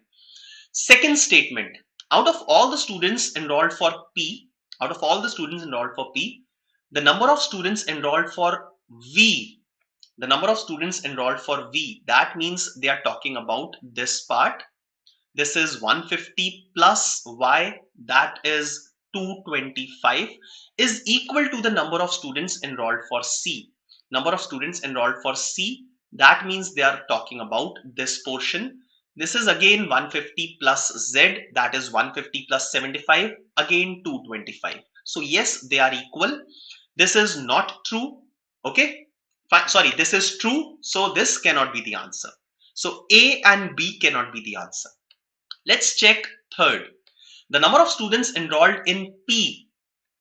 Second statement, out of all the students enrolled for P, out of all the students enrolled for P, the number of students enrolled for V, the number of students enrolled for V, that means they are talking about this part. This is 150 plus Y, that is 225, is equal to the number of students enrolled for C. Number of students enrolled for C, that means they are talking about this portion. This is again 150 plus Z, that is 150 plus 75, again 225. So yes, they are equal. This is not true. Okay. Sorry, this is true. So this cannot be the answer. So A and B cannot be the answer. Let's check third. The number of students enrolled in P.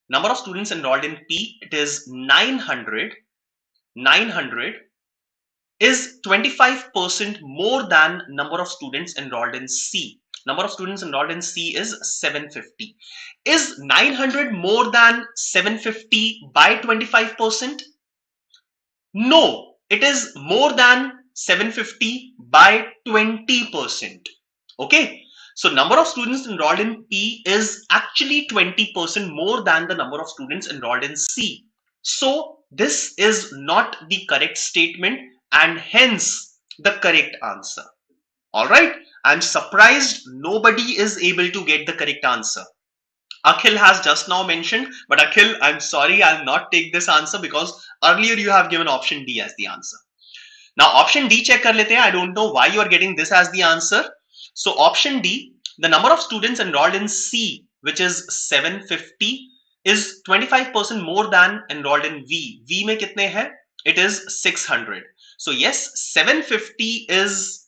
Number of students enrolled in P, it is 900. 900 is 25% more than number of students enrolled in C. Number of students enrolled in C is 750. Is 900 more than 750 by 25%? No, it is more than 750 by 20%. Okay. So number of students enrolled in P is actually 20% more than the number of students enrolled in C. So this is not the correct statement and hence the correct answer. All right. I'm surprised nobody is able to get the correct answer. Akhil has just now mentioned, but Akhil, I'm sorry, I'll not take this answer because earlier you have given option D as the answer. Now option D check kar lete hain. I don't know why you are getting this as the answer. So option D, the number of students enrolled in C, which is 750, is 25% more than enrolled in V. V mein kitne hai? It is 600. So yes, 750 is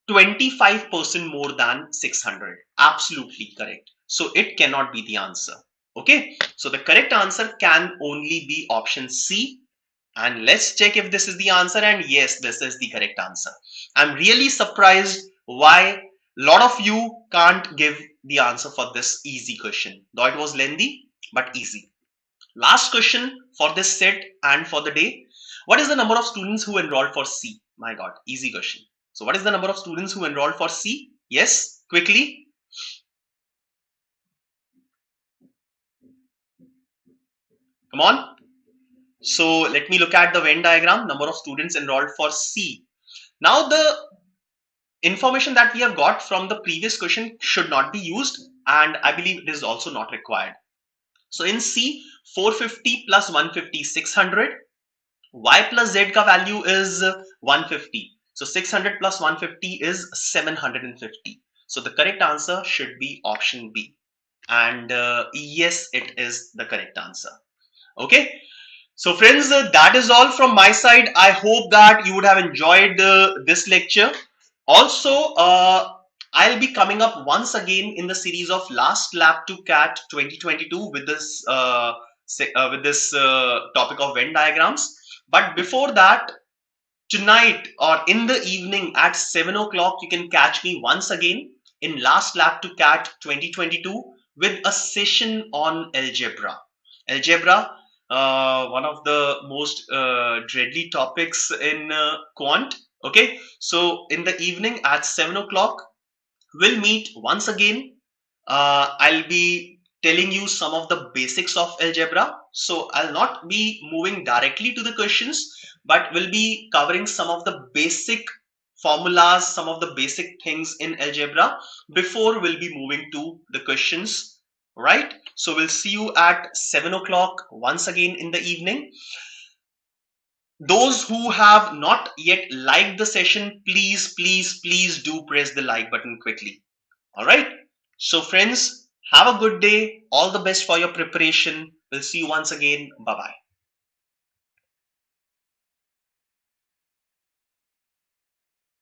25% more than 600. Absolutely correct. So it cannot be the answer. Okay. So the correct answer can only be option C. And let's check if this is the answer. And yes, this is the correct answer. I'm really surprised why a lot of you can't give the answer for this easy question. Though it was lengthy, but easy. Last question for this set and for the day. What is the number of students who enrolled for C? My God, easy question. So what is the number of students who enrolled for C? Yes, quickly. Come on. So let me look at the Venn diagram. Number of students enrolled for C. Now the information that we have got from the previous question should not be used, and I believe it is also not required. So in C, 450 plus 150, 600. Y plus Z ka value is 150. So 600 plus 150 is 750. So the correct answer should be option B. And yes, it is the correct answer. Okay. So friends, that is all from my side. I hope that you would have enjoyed this lecture. Also, I'll be coming up once again in the series of Last Lap to CAT 2022 with this topic of Venn diagrams. But before that, tonight or in the evening at 7 o'clock, you can catch me once again in Last Lap to CAT 2022 with a session on algebra. Algebra, one of the most dreadly topics in quant. Okay, so in the evening at 7 o'clock, we'll meet once again. I'll be telling you some of the basics of algebra. So I'll not be moving directly to the questions, but we'll be covering some of the basic formulas, some of the basic things in algebra before we'll be moving to the questions. Right? So we'll see you at 7 o'clock once again in the evening. Those who have not yet liked the session, please do press the like button quickly. All right. So friends, have a good day. All the best for your preparation. We'll see you once again. Bye-bye.